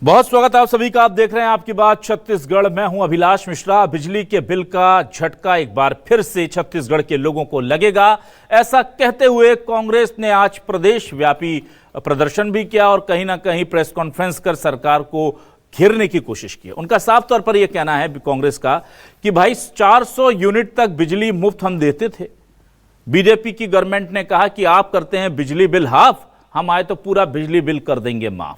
बहुत स्वागत है आप सभी का। आप देख रहे हैं आपकी बात छत्तीसगढ़। मैं हूं अभिलाष मिश्रा। बिजली के बिल का झटका एक बार फिर से छत्तीसगढ़ के लोगों को लगेगा, ऐसा कहते हुए कांग्रेस ने आज प्रदेश व्यापी प्रदर्शन भी किया और कहीं ना कहीं प्रेस कॉन्फ्रेंस कर सरकार को घेरने की कोशिश की। उनका साफ तौर पर यह कहना है कांग्रेस का कि भाई 400 यूनिट तक बिजली मुफ्त हम देते थे। बीजेपी की गवर्नमेंट ने कहा कि आप करते हैं बिजली बिल हाफ, हम आए तो पूरा बिजली बिल कर देंगे माफ।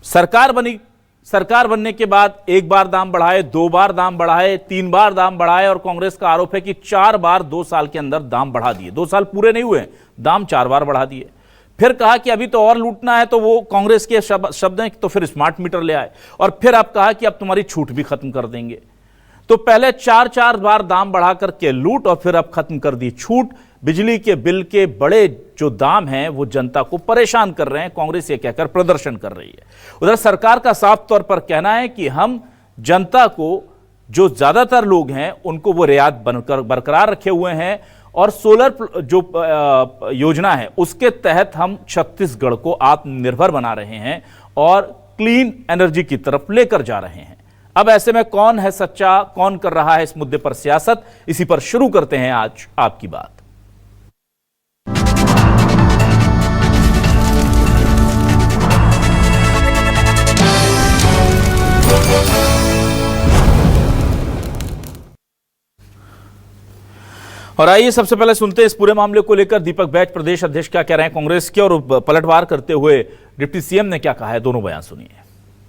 सरकार बनी, सरकार बनने के बाद एक बार दाम बढ़ाए, दो बार दाम बढ़ाए, तीन बार दाम बढ़ाए और कांग्रेस का आरोप है कि 4 बार 2 साल के अंदर दाम बढ़ा दिए। 2 साल पूरे नहीं हुए, दाम 4 बार बढ़ा दिए। फिर कहा कि अभी तो और लूटना है, तो वो कांग्रेस के शब्द हैं तो फिर स्मार्ट मीटर ले आए और फिर अब कहा कि अब तुम्हारी छूट भी खत्म कर देंगे। तो पहले 4 बार दाम बढ़ा करके लूट और फिर अब खत्म कर दी छूट। बिजली के बिल के बड़े जो दाम हैं वो जनता को परेशान कर रहे हैं। कांग्रेस ये कहकर प्रदर्शन कर रही है। उधर सरकार का साफ तौर पर कहना है कि हम जनता को, जो ज्यादातर लोग हैं उनको वो रियायत बरकरार रखे हुए हैं और सोलर जो योजना है उसके तहत हम छत्तीसगढ़ को आत्मनिर्भर बना रहे हैं और क्लीन एनर्जी की तरफ लेकर जा रहे हैं। अब ऐसे में कौन है सच्चा, कौन कर रहा है इस मुद्दे पर सियासत, इसी पर शुरू करते हैं आज आपकी बात। और आइए सबसे पहले सुनते हैं इस पूरे मामले को लेकर दीपक बैज प्रदेश अध्यक्ष क्या कह रहे हैं कांग्रेस के, और पलटवार करते हुए डिप्टी सीएम ने क्या कहा है। दोनों बयान सुनिए।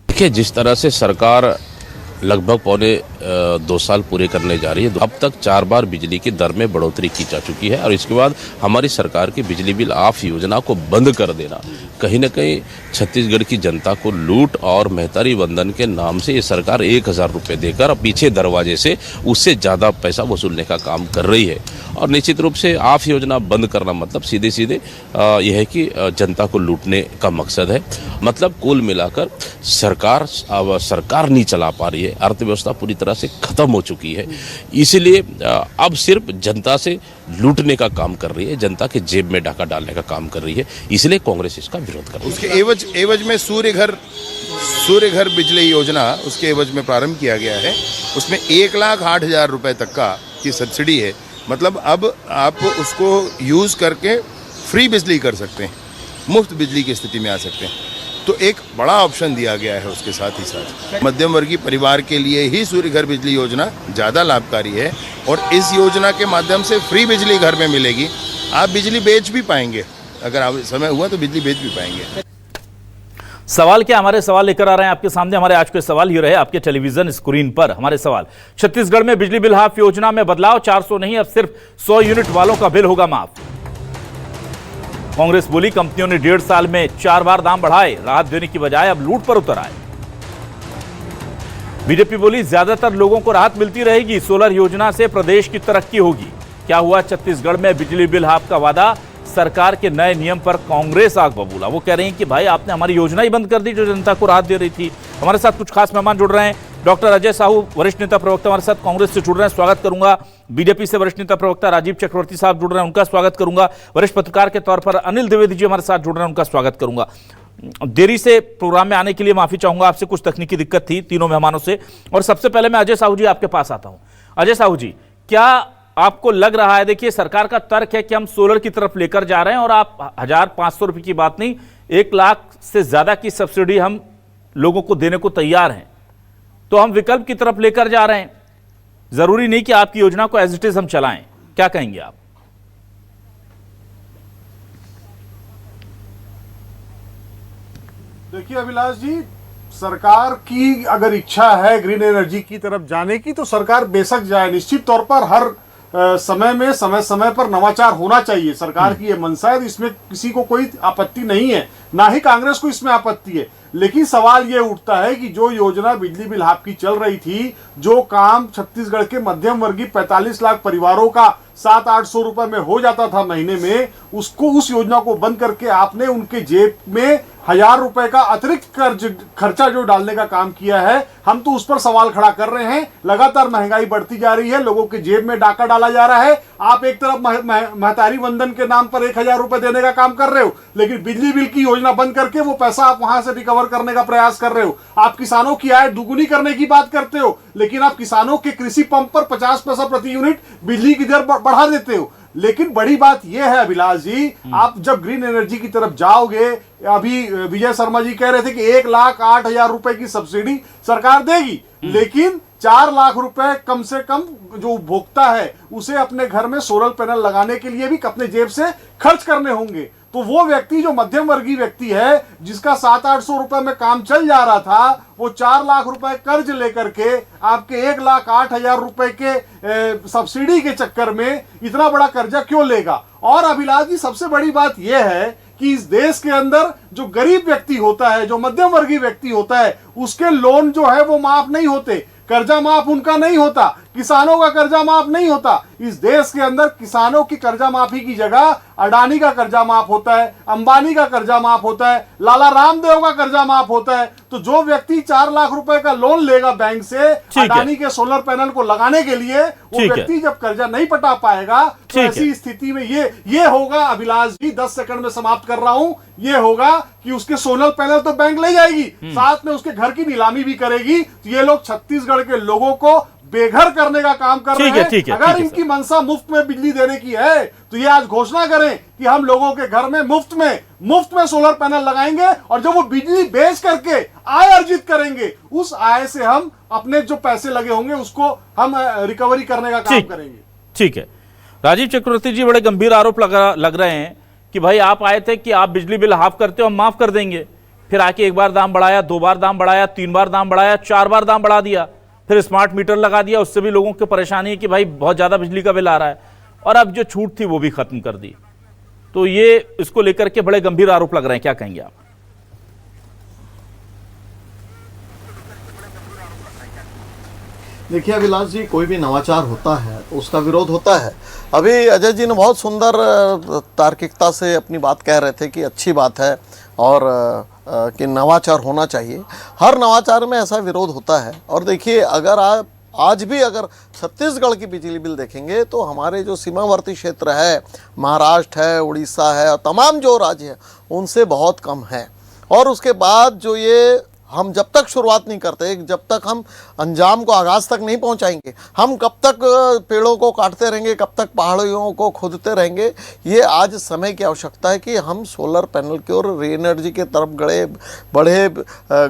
देखिए, जिस तरह से सरकार लगभग पौने 2 साल पूरे करने जा रही है, अब तक 4 बार बिजली की दर में बढ़ोतरी की जा चुकी है और इसके बाद हमारी सरकार की बिजली बिल आफ योजना को बंद कर देना कहीं न कहीं छत्तीसगढ़ की जनता को लूट और मेहतारी वंदन के नाम से ये सरकार 1000 रुपये देकर पीछे दरवाजे से उससे ज़्यादा पैसा वसूलने का काम कर रही है। और निश्चित रूप से आफ योजना बंद करना मतलब सीधे सीधे यह है कि जनता को लूटने का मकसद है। मतलब कुल मिलाकर सरकार नहीं चला पा रही है, अर्थव्यवस्था पूरी तरह से खत्म हो चुकी है। इसलिए अब सिर्फ जनता से लूटने का काम कर रही है, जनता के जेब में डाका डालने का काम कर रही है। इसलिए कांग्रेस इसका विरोध कर रही है। उसके एवज में सूर्य घर बिजली योजना उसके एवज में प्रारंभ किया गया है। उसमें 1,08,000 रुपए तक का की सब्सिडी है। मतलब अब आप उसको यूज करके फ्री बिजली कर सकते हैं, मुफ्त बिजली की स्थिति में आ सकते हैं। तो एक बड़ा ऑप्शन दिया गया है। उसके साथ ही साथ मध्यम वर्गीय परिवार के लिए ही सूर्य घर बिजली योजना ज़्यादा लाभकारी है और इस योजना के माध्यम से फ्री बिजली घर में मिलेगी। आप बिजली बेच भी पाएंगे, अगर आप समय हुआ तो बिजली बेच भी पाएंगे। सवाल क्या, हमारे सवाल लेकर आ रहे हैं आपके सामने। हमारे आज के सवाल ये रहे आपके टेलीविजन स्क्रीन पर। हमारे सवाल, छत्तीसगढ़ में बिजली बिल हाफ योजना में बदलाव, 400 नहीं अब सिर्फ 100 यूनिट वालों का बिल होगा माफ। कांग्रेस बोली कंपनियों ने 1.5 साल में 4 बार दाम बढ़ाए, राहत देने की बजाय अब लूट पर उतर आए। बीजेपी बोली ज्यादातर लोगों को राहत मिलती रहेगी, सोलर योजना से प्रदेश की तरक्की होगी। क्या हुआ छत्तीसगढ़ में बिजली बिल हाफ का वादा, सरकार के नए नियम पर कांग्रेस आग बबूला। वो कह रही हैं कि भाई आपने हमारी योजना ही बंद कर दी जो जनता को राहत दे रही थी। हमारे साथ कुछ खास मेहमान जुड़ रहे हैं। डॉक्टर अजय साहू, वरिष्ठ नेता प्रवक्ता हमारे साथ कांग्रेस से जुड़ रहे हैं, स्वागत करूंगा। बीजेपी से वरिष्ठ नेता प्रवक्ता राजीव चक्रवर्ती साहब जुड़ रहे हैं, उनका स्वागत करूंगा। वरिष्ठ पत्रकार के तौर पर अनिल द्विवेदी जी हमारे साथ जुड़ रहे हैं, उनका स्वागत करूंगा। देरी से प्रोग्राम में आने के लिए माफी चाहूंगा आपसे, कुछ तकनीकी दिक्कत थी तीनों मेहमानों से। और सबसे पहले मैं अजय साहू जी आपके पास आता हूं। अजय साहू जी, क्या आपको लग रहा है, देखिए सरकार का तर्क है कि हम सोलर की तरफ लेकर जा रहे हैं और आप 1,500 रुपए की बात नहीं, 1 लाख से ज्यादा की सब्सिडी हम लोगों को देने को तैयार हैं, तो हम विकल्प की तरफ लेकर जा रहे हैं। जरूरी नहीं कि आपकी योजना को एज इट इज हम चलाएं, क्या कहेंगे आप? देखिए अभिलाष जी, सरकार की अगर इच्छा है ग्रीन एनर्जी की तरफ जाने की तो सरकार बेशक जाए। निश्चित तौर पर हर समय पर नवाचार होना चाहिए, सरकार की यह मंशा है, इसमें किसी को कोई आपत्ति नहीं है, ना ही कांग्रेस को इसमें आपत्ति है। लेकिन सवाल यह उठता है कि जो योजना बिजली बिल हाफ की चल रही थी, जो काम छत्तीसगढ़ के मध्यम वर्गीय 45 लाख परिवारों का 700-800 रुपए में हो जाता था महीने में, उस योजना को बंद करके आपने उनके जेब में 1000 रुपए का अतिरिक्त खर्चा जो डालने का काम किया है। हम तो उस पर सवाल खड़ा कर रहे हैं। लगातार महंगाई बढ़ती जा रही है, लोगों के जेब में डाका डाला जा रहा है। आप एक तरफ महतारी वंदन के नाम पर 1000 रुपए देने का काम कर रहे हो, लेकिन बिजली बिल की योजना बंद करके वो पैसा आप वहां से रिकवर रिकवर करने का प्रयास कर रहे हो, आप किसानों की आय दुगुनी करने की बात करते हो, लेकिन आप किसानों के कृषि पंप पर 50 पैसा प्रति यूनिट बिजली की दर बढ़ा देते हो। लेकिन बड़ी बात यह है अभिलाष जी, आप जब ग्रीन एनर्जी की तरफ जाओगे, अभी विजय शर्मा जी कह रहे थे कि 1,08,000 रुपए की सब्सिडी सरकार देगी, लेकिन 4 लाख रुपए कम से कम जो उपभोक्ता है उसे अपने घर में सोलर पैनल लगाने के लिए भी अपने जेब से खर्च करने होंगे। तो वो व्यक्ति जो मध्यम वर्गीय व्यक्ति है, जिसका 700-800 रुपए में काम चल जा रहा था, वो 4 लाख रुपए कर्ज लेकर के आपके 1,08,000 रुपए के सब्सिडी के चक्कर में इतना बड़ा कर्जा क्यों लेगा। और अभिलाष जी, सबसे बड़ी बात यह है कि इस देश के अंदर जो गरीब व्यक्ति होता है, जो मध्यम वर्गीय व्यक्ति होता है, उसके लोन जो है वो माफ नहीं होते, कर्जा माफ उनका नहीं होता, किसानों का कर्जा माफ नहीं होता। इस देश के अंदर किसानों की कर्जा माफी की जगह अडानी का कर्जा माफ होता है, अंबानी का कर्जा माफ होता है, लाला रामदेव का कर्जा माफ होता है। तो जो व्यक्ति 4 लाख रुपए का लोन लेगा बैंक से अडानी के सोलर पैनल को लगाने के लिए, वो व्यक्ति जब कर्जा नहीं पटा पाएगा, तो ऐसी स्थिति में ये होगा अभिलाष जी, 10 सेकंड में समाप्त कर रहा हूं, ये होगा कि उसके सोलर पैनल तो बैंक ले जाएगी, साथ में उसके घर की नीलामी भी करेगी। तो ये लोग छत्तीसगढ़ के लोगों को बेघर करने का काम कर रहे हैं। अगर इनकी मंशा मुफ्त में बिजली देने की है, तो ये आज घोषणा करें कि हम लोगों के घर में मुफ्त में सोलर पैनल लगाएंगे, और जब वो बिजली बेच करके आय अर्जित करेंगे, उस आय से हम अपने जो पैसे लगे होंगे उसको हम रिकवरी करने का काम करेंगे। ठीक है। राजीव चक्रवर्ती जी, बड़े गंभीर आरोप लग रहे हैं कि भाई आप आए थे कि आप बिजली बिल हाफ करते हो, हम माफ कर देंगे, फिर आके एक बार दाम बढ़ाया, 2 बार दाम बढ़ाया, 3 बार दाम बढ़ाया, 4 बार दाम बढ़ा दिया, फिर स्मार्ट मीटर लगा दिया, उससे भी लोगों की परेशानी है कि भाई बहुत ज्यादा बिजली का बिल आ रहा है, और अब जो छूट थी वो भी खत्म कर दी। तो ये इसको लेकर के बड़े गंभीर आरोप लग रहे हैं, क्या कहेंगे आप? देखिए अभिलाष जी, कोई भी नवाचार होता है तो उसका विरोध होता है। अभी अजय जी ने बहुत सुंदर तार्किकता से अपनी बात कह रहे थे कि अच्छी बात है और कि नवाचार होना चाहिए। हर नवाचार में ऐसा विरोध होता है। और देखिए, अगर आप आज भी अगर छत्तीसगढ़ की बिजली बिल देखेंगे तो हमारे जो सीमावर्ती क्षेत्र है, महाराष्ट्र है, उड़ीसा है और तमाम जो राज्य हैं, उनसे बहुत कम है। और उसके बाद जो ये हम जब तक शुरुआत नहीं करते, जब तक हम अंजाम को आगाज़ तक नहीं पहुंचाएंगे, हम कब तक पेड़ों को काटते रहेंगे, कब तक पहाड़ियों को खोदते रहेंगे। ये आज समय की आवश्यकता है कि हम सोलर पैनल की ओर री एनर्जी की तरफ बढ़े,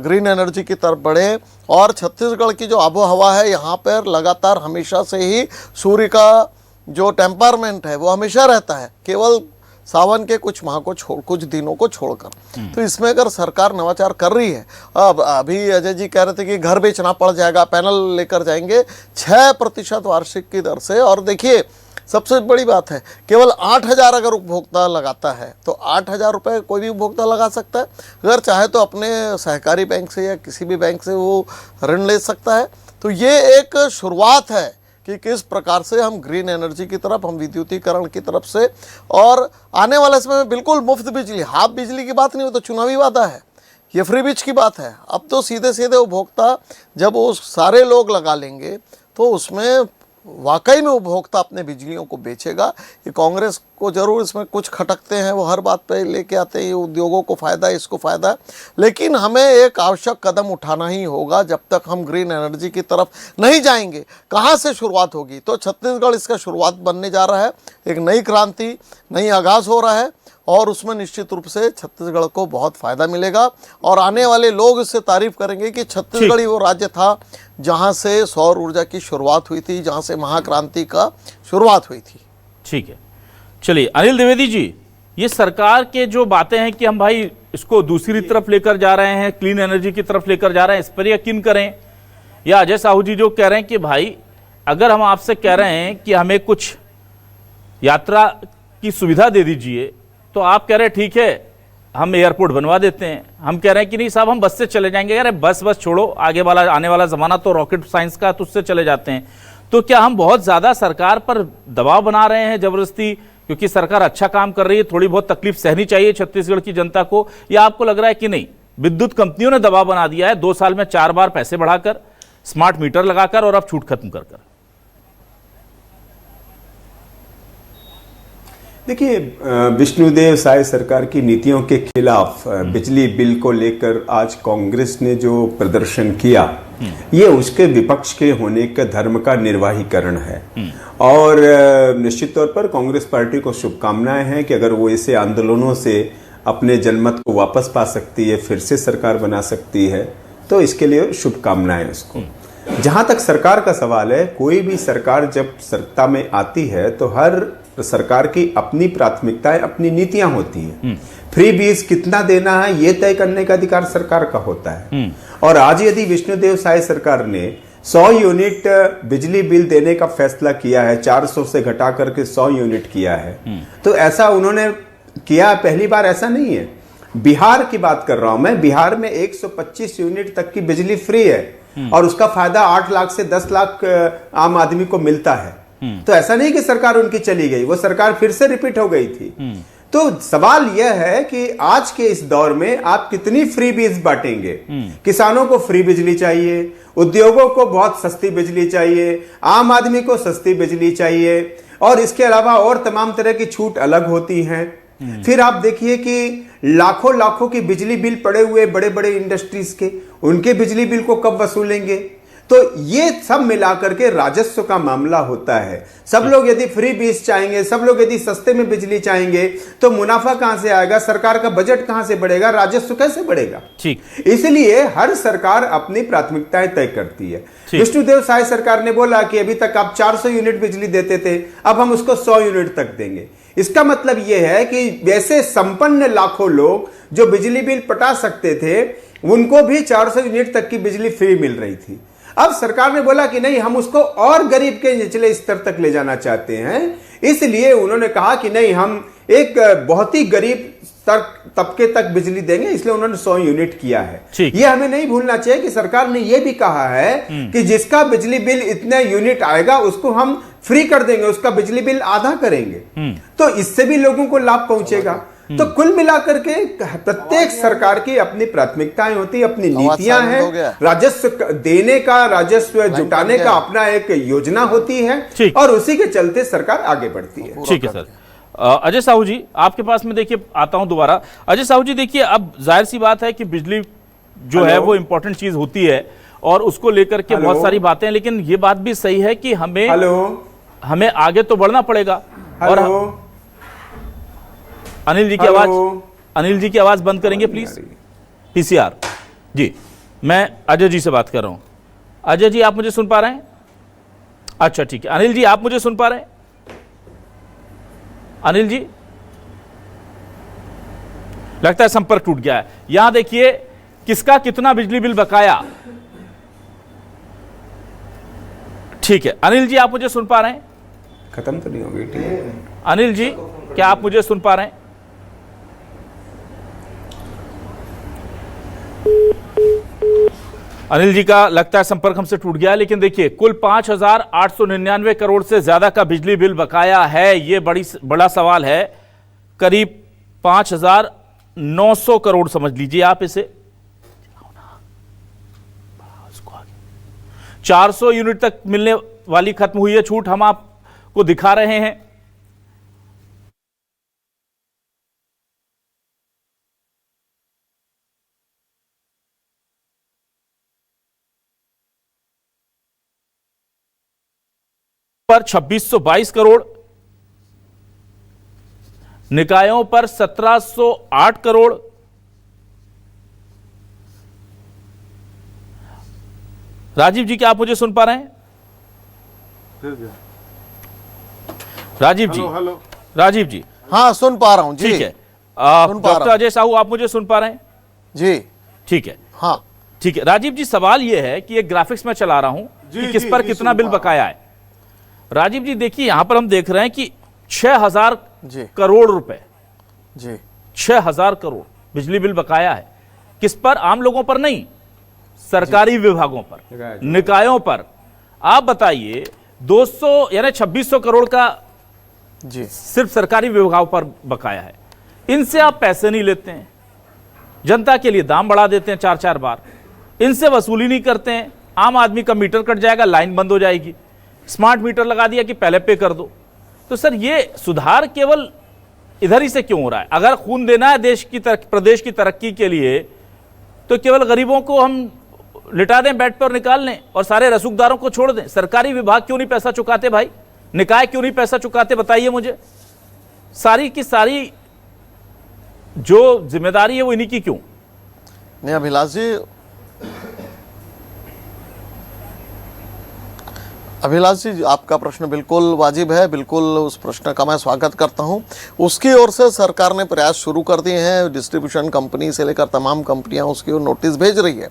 ग्रीन एनर्जी की तरफ बढ़े। और छत्तीसगढ़ की जो आबो हवा है, यहाँ पर लगातार हमेशा से ही सूर्य का जो टेम्परमेंट है वो हमेशा रहता है, केवल सावन के कुछ माह को कुछ दिनों को छोड़कर। तो इसमें अगर सरकार नवाचार कर रही है, अब अभी अजय जी कह रहे थे कि घर बेचना पड़ जाएगा, पैनल लेकर जाएंगे 6% वार्षिक की दर से। और देखिए, सबसे बड़ी बात है, केवल 8,000 अगर उपभोक्ता लगाता है तो 8,000 रुपये कोई भी उपभोक्ता लगा सकता है। अगर चाहे तो अपने सहकारी बैंक से या किसी भी बैंक से वो ऋण ले सकता है। तो ये एक शुरुआत है कि किस प्रकार से हम ग्रीन एनर्जी की तरफ, हम विद्युतीकरण की तरफ से, और आने वाले समय में बिल्कुल मुफ्त बिजली, हाफ बिजली की बात नहीं, वो तो चुनावी वादा है, ये फ्री बिज की बात है। अब तो सीधे सीधे उपभोक्ता जब वो सारे लोग लगा लेंगे तो उसमें वाकई में उपभोक्ता अपने बिजलियों को बेचेगा। ये कांग्रेस को जरूर इसमें कुछ खटकते हैं, वो हर बात पे लेके आते हैं, ये उद्योगों को फ़ायदा है, इसको फ़ायदा है। लेकिन हमें एक आवश्यक कदम उठाना ही होगा। जब तक हम ग्रीन एनर्जी की तरफ नहीं जाएंगे, कहाँ से शुरुआत होगी? तो छत्तीसगढ़ इसका शुरुआत बनने जा रहा है, एक नई क्रांति, नई आगाज़ हो रहा है, और उसमें निश्चित रूप से छत्तीसगढ़ को बहुत फ़ायदा मिलेगा। और आने वाले लोग इससे तारीफ करेंगे कि छत्तीसगढ़ ही वो राज्य था जहां से सौर ऊर्जा की शुरुआत हुई थी, जहां से महाक्रांति का शुरुआत हुई थी। ठीक है, चलिए अनिल द्विवेदी जी, ये सरकार के जो बातें हैं कि हम भाई इसको दूसरी तरफ लेकर जा रहे हैं, क्लीन एनर्जी की तरफ लेकर जा रहे हैं, इस पर यकीन करें, या अजय साहू जी जो कह रहे हैं कि भाई अगर हम आपसे कह रहे हैं कि हमें कुछ यात्रा की सुविधा दे दीजिए, तो आप कह रहे हैं ठीक है हम एयरपोर्ट बनवा देते हैं। हम कह रहे हैं कि नहीं साहब, हम बस से चले जाएंगे। अरे बस छोड़ो, आगे वाला आने वाला ज़माना तो रॉकेट साइंस का, तो उससे चले जाते हैं। तो क्या हम बहुत ज़्यादा सरकार पर दबाव बना रहे हैं ज़बरदस्ती, क्योंकि सरकार अच्छा काम कर रही है, थोड़ी बहुत तकलीफ सहनी चाहिए छत्तीसगढ़ की जनता को? या आपको लग रहा है कि नहीं, विद्युत कंपनियों ने दबाव बना दिया है 2 साल में 4 बार पैसे बढ़ाकर, स्मार्ट मीटर लगाकर, और अब छूट खत्म कर? देखिए, विष्णुदेव साय सरकार की नीतियों के खिलाफ बिजली बिल को लेकर आज कांग्रेस ने जो प्रदर्शन किया, ये उसके विपक्ष के होने का धर्म का निर्वाहीकरण है। और निश्चित तौर पर कांग्रेस पार्टी को शुभकामनाएं हैं कि अगर वो ऐसे आंदोलनों से अपने जनमत को वापस पा सकती है, फिर से सरकार बना सकती है, तो इसके लिए शुभकामनाएं उसको। जहां तक सरकार का सवाल है, कोई भी सरकार जब सत्ता में आती है तो हर सरकार की अपनी प्राथमिकताएं, अपनी नीतियां होती हैं। फ्री बीज कितना देना है ये तय करने का अधिकार सरकार का होता है। और आज यदि विष्णुदेव साय सरकार ने 100 यूनिट बिजली बिल देने का फैसला किया है, 400 से घटा करके 100 यूनिट किया है, तो ऐसा उन्होंने किया पहली बार ऐसा नहीं है। बिहार की बात कर रहा हूं मैं, बिहार में 125 यूनिट तक की बिजली फ्री है और उसका फायदा 8 लाख से 10 लाख आम आदमी को मिलता है। तो ऐसा नहीं कि सरकार उनकी चली गई, वो सरकार फिर से रिपीट हो गई थी। तो सवाल यह है कि आज के इस दौर में आप कितनी फ्री बीज बांटेंगे। किसानों को फ्री बिजली चाहिए, उद्योगों को बहुत सस्ती बिजली चाहिए, आम आदमी को सस्ती बिजली चाहिए, और इसके अलावा और तमाम तरह की छूट अलग होती हैं। फिर आप देखिए कि लाखों लाखों की बिजली बिल पड़े हुए बड़े बड़े इंडस्ट्रीज के, उनके बिजली बिल को कब वसूलेंगे। तो ये सब मिलाकर के राजस्व का मामला होता है। सब लोग यदि फ्री बीज चाहेंगे, सब लोग यदि सस्ते में बिजली चाहेंगे, तो मुनाफा कहां से आएगा, सरकार का बजट कहां से बढ़ेगा, राजस्व कैसे बढ़ेगा। ठीक, इसलिए हर सरकार अपनी प्राथमिकताएं तय करती है। विष्णुदेव साय सरकार ने बोला कि अभी तक आप 400 यूनिट बिजली देते थे, अब हम उसको 100 यूनिट तक देंगे। इसका मतलब यह है कि वैसे संपन्न लाखों लोग जो बिजली बिल पटा सकते थे, उनको भी 400 यूनिट तक की बिजली फ्री मिल रही थी। अब सरकार ने बोला कि नहीं, हम उसको और गरीब के निचले स्तर तक ले जाना चाहते हैं, इसलिए उन्होंने कहा कि नहीं, हम एक बहुत ही गरीब तबके तक बिजली देंगे, इसलिए उन्होंने 100 यूनिट किया है। ये हमें नहीं भूलना चाहिए कि सरकार ने यह भी कहा है कि जिसका बिजली बिल इतने यूनिट आएगा उसको हम फ्री कर देंगे, उसका बिजली बिल आधा करेंगे। तो इससे भी लोगों को लाभ पहुंचेगा। तो कुल मिलाकर के प्रत्येक सरकार की अपनी प्राथमिकताएं होती है, अपनी नीतियां हैं, राजस्व देने का, राजस्व जुटाने का अपना एक योजना होती है, और उसी के चलते सरकार आगे बढ़ती है। ठीक है सर। अजय साहू जी, आपके पास में देखिए आता हूं दोबारा। अजय साहू जी, देखिए अब जाहिर सी बात है कि बिजली जो है वो इंपॉर्टेंट चीज होती है और उसको लेकर के बहुत सारी बातें, लेकिन ये बात भी सही है कि हमें आगे तो बढ़ना पड़ेगा। और अनिल जी की आवाज बंद करेंगे प्लीज। पीसीआर जी, मैं अजय जी से बात कर रहा हूं। अजय जी, आप मुझे सुन पा रहे हैं? अच्छा ठीक है। अनिल जी, आप मुझे सुन पा रहे हैं? अनिल जी, लगता है संपर्क टूट गया है। यहां देखिए किसका कितना बिजली बिल बकाया। ठीक है अनिल जी, आप मुझे सुन पा रहे हैं? खत्म तो नहीं होगी। अनिल जी, क्या आप मुझे सुन पा रहे हैं? अनिल जी का लगता है संपर्क हमसे टूट गया। लेकिन देखिए, कुल 5,899 करोड़ से ज्यादा का बिजली बिल बकाया है। यह बड़ा सवाल है। करीब 5,900 करोड़ समझ लीजिए आप इसे। 400 यूनिट तक मिलने वाली खत्म हुई है छूट, हम आपको दिखा रहे हैं। पर 2622 करोड़, निकायों पर 1708 करोड़, राजीव जी, क्या आप मुझे सुन पा रहे हैं? राजीव जी, हेलो। राजीव जी, हाँ सुन पा रहा हूं जी। ठीक है। डॉक्टर अजय साहू, आप मुझे सुन पा रहे हैं? जी ठीक है। हाँ ठीक है। राजीव जी, सवाल यह है कि एक ग्राफिक्स में चला रहा हूं कि किस पर कितना बिल बकाया है। राजीव जी देखिए, यहां पर हम देख रहे हैं कि 6,000 करोड़ रुपए जी, 6,000 करोड़ बिजली बिल बकाया है। किस पर? आम लोगों पर नहीं, सरकारी विभागों पर, निकायों पर। आप बताइए, 200 यानी 2600 करोड़ का जी सिर्फ सरकारी विभागों पर बकाया है। इनसे आप पैसे नहीं लेते हैं, जनता के लिए दाम बढ़ा देते हैं 4-4 बार, इनसे वसूली नहीं करते हैं। आम आदमी का मीटर कट जाएगा, लाइन बंद हो जाएगी। स्मार्ट मीटर लगा दिया कि पहले पे कर दो। तो सर, ये सुधार केवल इधर ही से क्यों हो रहा है? अगर खून देना है देश की प्रदेश की तरक्की के लिए तो केवल गरीबों को हम लिटा दें बेड पर और निकाल लें और सारे रसूखदारों को छोड़ दें। सरकारी विभाग क्यों नहीं पैसा चुकाते भाई? निकाय क्यों नहीं पैसा चुकाते? बताइए मुझे। सारी की सारी जो जिम्मेदारी है वो इन्हीं की क्यों? नहीं अभिलाष जी, आपका प्रश्न बिल्कुल वाजिब है, बिल्कुल उस प्रश्न का मैं स्वागत करता हूं। उसकी ओर से सरकार ने प्रयास शुरू कर दिए हैं, डिस्ट्रीब्यूशन कंपनी से लेकर तमाम कंपनियां उसकी ओर नोटिस भेज रही है।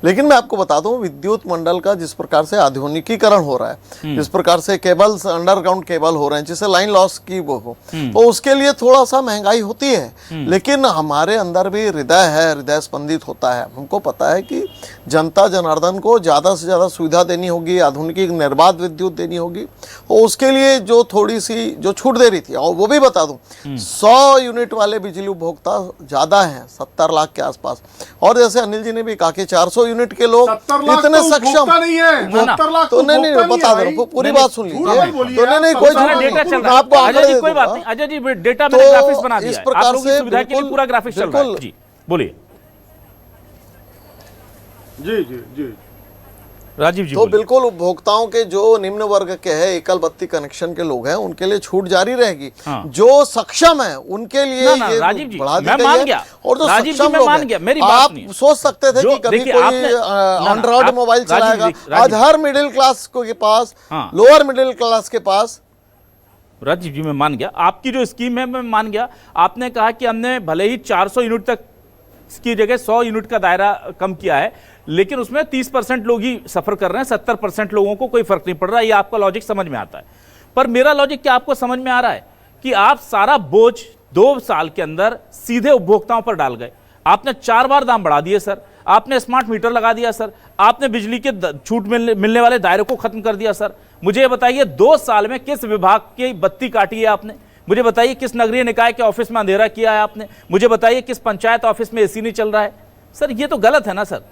लेकिन मैं आपको बता दूं, विद्युत मंडल का जिस प्रकार से आधुनिकीकरण हो रहा है, जिस प्रकार से केबल्स, अंडरग्राउंड केबल हो रहे हैं जिससे लाइन लॉस की वो हो, तो उसके लिए थोड़ा सा महंगाई होती है। लेकिन हमारे अंदर भी हृदय है, हृदय स्पंदित होता है। हमको पता है कि जनता जनार्दन को ज़्यादा से ज़्यादा सुविधा देनी होगी, आधुनिक निर्बाध विद्युत देनी होगी, और उसके लिए जो थोड़ी सी जो छूट दे रही थी, और वो भी बता दूं 100 यूनिट वाले बिजली उपभोक्ता ज़्यादा हैं, 70 लाख के आसपास। और जैसे अनिल जी ने भी कहा कि 400 यूनिट के लोग इतने सक्षम नहीं है, तो नहीं बता दे रहा, पूरी बात सुन लीजिए। तो नहीं कोई डेटा चल रहा है। आपको अजय जी कोई बात नहीं, अजय जी डेटा मैंने ग्राफिक्स बना दिया है, आप लोगों की सुविधा के लिए पूरा ग्राफिक्स चल रहा है। जी बोलिए जी जी जी राजीव जी। तो बिल्कुल उपभोक्ताओं के जो निम्न वर्ग के हैं, एकल बत्ती कनेक्शन के लोग हैं, उनके लिए छूट जारी रहेगी। जो सक्षम है उनके लिए ये राजीव जी बढ़ा दी मैं गई मान है। गया, और जो राजीव जी सक्षम मैं लोग मान हैं, गया, मेरी बात आप नहीं। सोच सकते थे कि कभी कोई एंड्रॉइड मोबाइल चलाएगा। आज हर मिडिल क्लास के पास, लोअर मिडिल क्लास के पास। राजीव जी मैं मान गया, आपकी जो स्कीम है मैं मान गया। आपने कहा कि हमने भले ही 400 यूनिट तक की जगह 100 यूनिट का दायरा कम किया है, लेकिन उसमें 30% लोग ही सफर कर रहे हैं, 70% लोगों को कोई फर्क नहीं पड़ रहा है। ये आपका लॉजिक समझ में आता है, पर मेरा लॉजिक क्या आपको समझ में आ रहा है कि आप सारा बोझ 2 साल के अंदर सीधे उपभोक्ताओं पर डाल गए। आपने 4 बार दाम बढ़ा दिए सर, आपने स्मार्ट मीटर लगा दिया सर, आपने बिजली के छूट मिलने वाले दायरे को खत्म कर दिया सर। मुझे ये बताइए 2 साल में किस विभाग की बत्ती काटी है आपने? मुझे बताइए किस नगरीय निकाय के ऑफिस में अंधेरा किया है आपने? मुझे बताइए किस पंचायत ऑफिस में एसी नहीं चल रहा है? सर ये तो गलत है ना सर।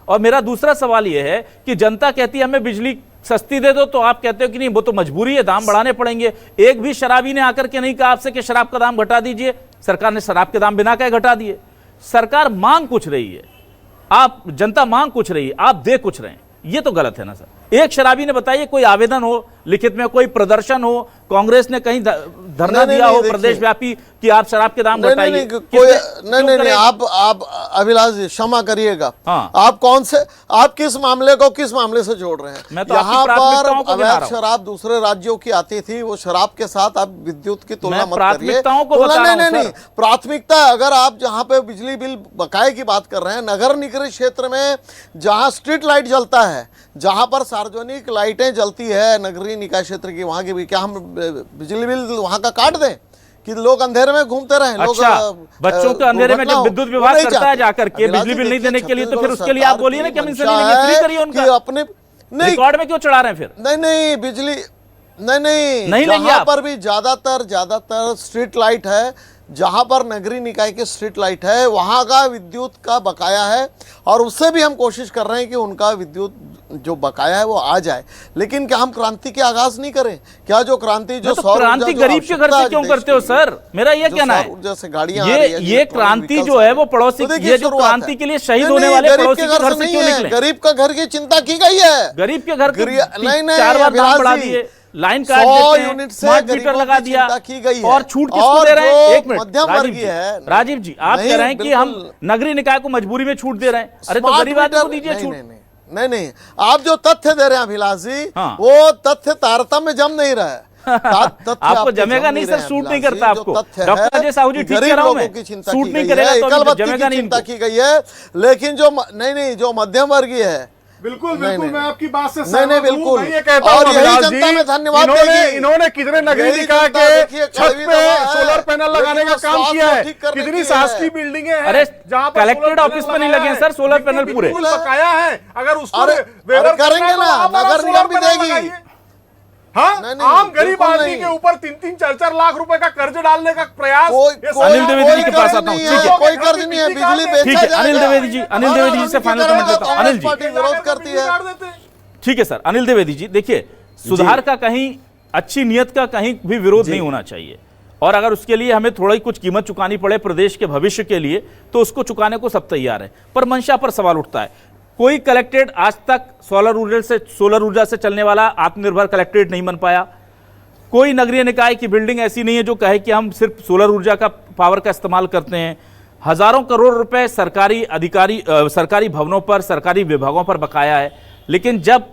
और मेरा दूसरा सवाल यह है कि जनता कहती है हमें बिजली सस्ती दे दो, तो आप कहते हो कि नहीं वो तो मजबूरी है, दाम बढ़ाने पड़ेंगे। एक भी शराबी ने आकर के नहीं कहा आपसे कि शराब का दाम घटा दीजिए। सरकार ने शराब के दाम बिना कहे घटा दिए। सरकार मांग कुछ रही है, आप जनता मांग कुछ रही है, आप दे कुछ रहे हैं। ये तो गलत है ना सर। एक शराबी ने बताइए कोई आवेदन हो लिखित में, कोई प्रदर्शन हो, कांग्रेस ने कहीं धरना दिया हो प्रदेश व्यापी कि आप शराब के दाम घटाइए? नहीं, आप अभिलाष जी क्षमा करिएगा। आप आप किस मामले को किस मामले से जोड़ रहे हैं? यहाँ पर अवैध शराब दूसरे राज्यों की आती थी, वो शराब के साथ आप विद्युत की तुलना मत करिए। नहीं, प्राथमिकता अगर आप जहाँ पे बिजली बिल बकाये की बात कर रहे हैं, नगर निगम क्षेत्र में जहाँ स्ट्रीट लाइट जलता है, जहां पर सार्वजनिक लाइटें जलती है नगरीय निकाय क्षेत्र की, वहां की भी क्या हम बिजली बिल वहां का काट दें कि लोग अंधेरे में घूमते रहें? अच्छा, बच्चों के अंधेरे में जब विद्युत विभाग करता है जाकर के बिजली बिल नहीं देने के लिए, तो फिर उसके लिए आप बोलिए ना कि हम इनसे फ्री करिए उनका। अपने रिकॉर्ड में क्यों चढ़ा रहे हैं फिर? नहीं बिजली नहीं जहां पर भी ज्यादातर स्ट्रीट लाइट है, जहां पर नगरीय निकाय के स्ट्रीट लाइट है, वहां का विद्युत का बकाया है, और उससे भी हम कोशिश कर रहे हैं कि उनका विद्युत जो बकाया है वो आ जाए। लेकिन क्या हम क्रांति के आगाज नहीं करें? क्या जो क्रांति जो तो क्रांति गरीब के घर से क्यों करते हो सर? मेरा ये कहना है, जैसे गाड़ियां ये क्रांति जो है वो पड़ोसी, ये जो क्रांति के लिए शहीद होने वाले पड़ोसी के घर से क्यों निकले? गरीब का घर की चिंता की गई है। गरीब के घर नहीं 4 बार दाम बढ़ा दिए, लाइन काट देते हैं, स्मार्ट मीटर लगा दिया, और छूट किसको दे रहे हैं? एक मिनट राजीव जी, आप कह रहे हैं कि हम नगरीय निकाय को मजबूरी में छूट दे रहे हैं। अरे तो गरीब आदमी को दीजिए छूट। नहीं, आप जो तथ्य दे रहे हैं अभिलाष जी, वो तथ्य तारतम्य में जम नहीं रहा है। आपको जमेगा नहीं सर, सूट नहीं करता आपको। डॉक्टर अजय साहू जी ठीक कह रहा हूं मैं, सूट नहीं करेगा तो जमेगा नहीं। चिंता की गई है, लेकिन जो नहीं जो मध्यम वर्गीय है, बिल्कुल मैं आपकी बात से नहीं बिल्कुल, मैं ये कहता हूं, और यही जनता में धन्यवाद देगी। इन्होंने कितने नगरीय निकाय के छत पे सोलर पैनल लगाने का काम किया है, कितनी शासकीय बिल्डिंगें हैं। अरे कलेक्ट्रेट ऑफिस में नहीं लगे हैं सर सोलर पैनल पूरे, बकाया है। अगर उसको करेंगे ना, नगर निगम भी देगी। हाँ, आम गरीब आदमी के ऊपर 3-3, 4-4 लाख रुपए का कर्ज डालने का प्रयास। अनिल द्विवेदी जी के पास आता हूँ, ठीक है, कोई कर्ज नहीं है, बिजली बेचा ठीक है। अनिल द्विवेदी जी से फाइनल कमेंट देता हूँ। अनिल जी विरोध करती है, ठीक है सर। अनिल द्विवेदी जी देखिए, सुधार का कहीं, अच्छी नियत का कहीं भी विरोध नहीं होना चाहिए, और अगर उसके लिए हमें थोड़ा ही कुछ कीमत चुकानी पड़े प्रदेश के भविष्य के लिए, तो उसको चुकाने को सब तैयार है। पर मंशा पर सवाल उठता है, कोई कलेक्ट्रेट आज तक सोलर ऊर्जा से चलने वाला आत्मनिर्भर कलेक्ट्रेट नहीं बन पाया। कोई नगरीय निकाय की बिल्डिंग ऐसी नहीं है जो कहे कि हम सिर्फ सोलर ऊर्जा का पावर का इस्तेमाल करते हैं। हजारों करोड़ रुपए सरकारी भवनों पर, सरकारी विभागों पर बकाया है, लेकिन जब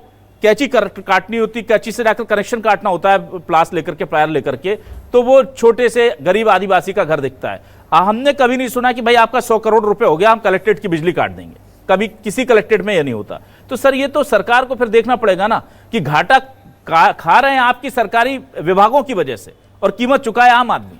कैंची काटनी होती, कैंची से जाकर कनेक्शन काटना होता है प्लास लेकर के, प्लायर लेकर के, तो वो छोटे से गरीब आदिवासी का घर दिखता है। हमने कभी नहीं सुना कि भाई आपका 100 करोड़ रुपए हो गया, हम कलेक्ट्रेट की बिजली काट देंगे। कभी किसी कलेक्ट्रेट में यह नहीं होता। तो सर, ये तो सरकार को फिर देखना पड़ेगा ना कि घाटा खा रहे हैं आपकी सरकारी विभागों की वजह से और कीमत चुकाए आम आदमी।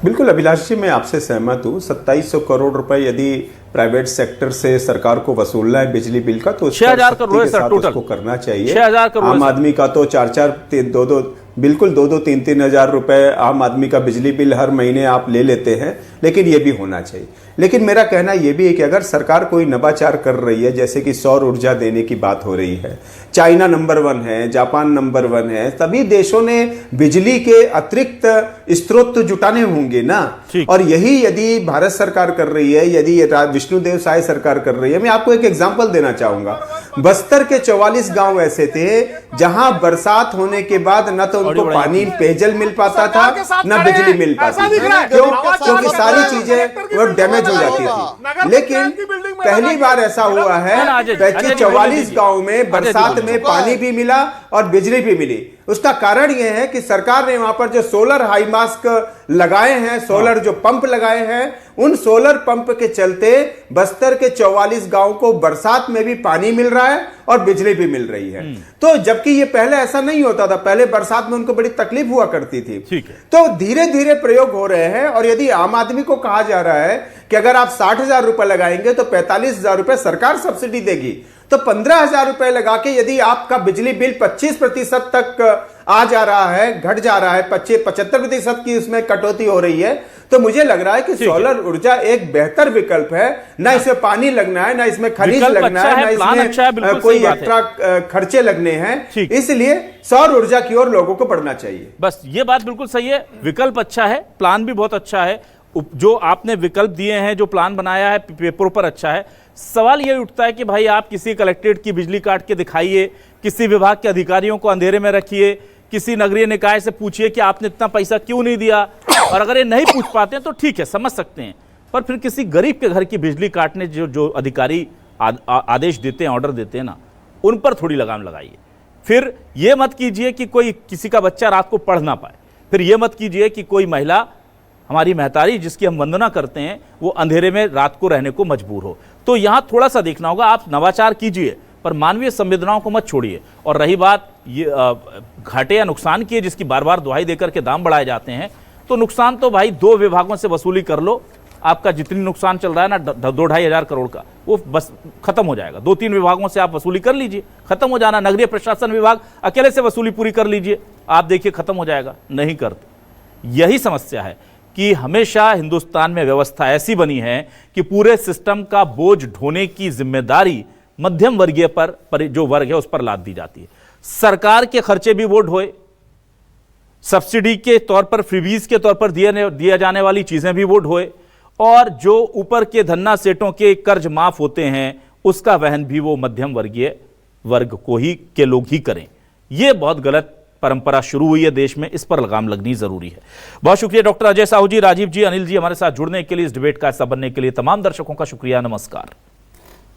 बिल्कुल अभिलाष जी, मैं आपसे सहमत हूँ। 2700 करोड़ रुपए यदि प्राइवेट सेक्टर से सरकार को वसूलना है बिजली बिल का, तो 6000 करोड़ है सर टोटल, उसको करना चाहिए। 6000 करोड़ आम आदमी का तो 2-2 3-3 हजार आम आदमी का बिजली बिल हर महीने आप ले लेते हैं, लेकिन ये भी होना चाहिए। लेकिन मेरा कहना ये भी है कि अगर सरकार कोई नवाचार कर रही है, जैसे कि सौर ऊर्जा देने की बात हो रही है, चाइना नंबर 1 है, जापान नंबर 1 है, सभी देशों ने बिजली के अतिरिक्त स्रोत तो जुटाने होंगे ना। और यही यदि भारत सरकार कर रही है, यदि विष्णुदेव साय सरकार कर रही है। मैं आपको एक एग्जांपल देना चाहूंगा। बस्तर के 44 गांव ऐसे थे जहां बरसात होने के बाद न तो उनको पानी, पेयजल मिल पाता था, न बिजली मिल पाती थी। क्यों? क्योंकि सारी चीजें वो डैमेज हो जाती थी। लेकिन पहली बार ऐसा हुआ है कि 44 गांव में बरसात में पानी भी मिला और बिजली भी मिली। उसका कारण यह है कि सरकार ने वहां पर जो सोलर हाई मास्क लगाए हैं, सोलर जो पंप लगाए हैं, उन सोलर पंप के चलते बस्तर के 44 गांव को बरसात में भी पानी मिल रहा है और बिजली भी मिल रही है। तो जबकि ये पहले ऐसा नहीं होता था, पहले बरसात में उनको बड़ी तकलीफ हुआ करती थी। तो धीरे धीरे प्रयोग हो रहे हैं। और यदि आम आदमी को कहा जा रहा है कि अगर आप 60,000 रुपए लगाएंगे तो 45,000 रुपए सरकार सब्सिडी देगी, तो 15,000 रुपए लगा के यदि आपका बिजली बिल 25% तक आ जा रहा है, घट जा रहा है, 75% की उसमें कटौती हो रही है, तो मुझे लग रहा है कि सोलर ऊर्जा एक बेहतर विकल्प है। ना इसमें पानी लगना है, ना इसमें खनिज लगना है, ना इसमें कोई एक्स्ट्रा खर्चे लगने हैं। इसलिए सौर ऊर्जा की ओर लोगों को बढ़ना चाहिए। बस ये बात बिल्कुल सही है। विकल्प अच्छा है, प्लान भी बहुत अच्छा है। जो आपने विकल्प दिए हैं, जो प्लान बनाया है, पेपरों पर अच्छा है। सवाल यह उठता है कि भाई आप किसी कलेक्ट्रेट की बिजली काट के दिखाइए, किसी विभाग के अधिकारियों को अंधेरे में रखिए, किसी नगरीय निकाय से पूछिए कि आपने इतना पैसा क्यों नहीं दिया। और अगर ये नहीं पूछ पाते हैं तो ठीक है, समझ सकते हैं। पर फिर किसी गरीब के घर की बिजली काटने जो अधिकारी आदेश देते हैं, ऑर्डर देते हैं ना, उन पर थोड़ी लगाम लगाइए। फिर ये मत कीजिए कि कोई किसी का बच्चा रात को पढ़ ना पाए। फिर ये मत कीजिए कि कोई महिला, हमारी महतारी जिसकी हम वंदना करते हैं, वो अंधेरे में रात को रहने को मजबूर हो। तो यहां थोड़ा सा देखना होगा। आप नवाचार कीजिए पर मानवीय संवेदनाओं को मत छोड़िए। और रही बात ये घाटे या नुकसान की, जिसकी बार बार दुहाई देकर के दाम बढ़ाए जाते हैं, तो नुकसान तो भाई 2 विभागों से वसूली कर लो। आपका जितनी नुकसान चल रहा है ना 2-2.5 हजार करोड़ का, वो बस खत्म हो जाएगा। 2-3 विभागों से आप वसूली कर लीजिए, खत्म हो जाना। नगरीय प्रशासन विभाग अकेले से वसूली पूरी कर लीजिए, आप देखिए खत्म हो जाएगा। नहीं करते। यही समस्या है कि हमेशा हिंदुस्तान में व्यवस्था ऐसी बनी है कि पूरे सिस्टम का बोझ ढोने की जिम्मेदारी मध्यम वर्गीय पर जो वर्ग है उस पर लाद दी जाती है। सरकार के खर्चे भी वो ढोए, सब्सिडी के तौर पर, फ्रीबीज के तौर पर दिया जाने वाली चीजें भी वो ढोए, और जो ऊपर के धन्ना सेठों के कर्ज माफ होते हैं उसका वहन भी वो मध्यम वर्गीय वर्ग को ही के लोग ही करें। यह बहुत गलत परंपरा शुरू हुई है देश में, इस पर लगाम लगनी जरूरी है। बहुत शुक्रिया डॉक्टर अजय साहू जी, राजीव जी, अनिल जी, हमारे साथ जुड़ने के लिए, इस डिबेट का हिस्सा बनने के लिए। तमाम दर्शकों का शुक्रिया, नमस्कार।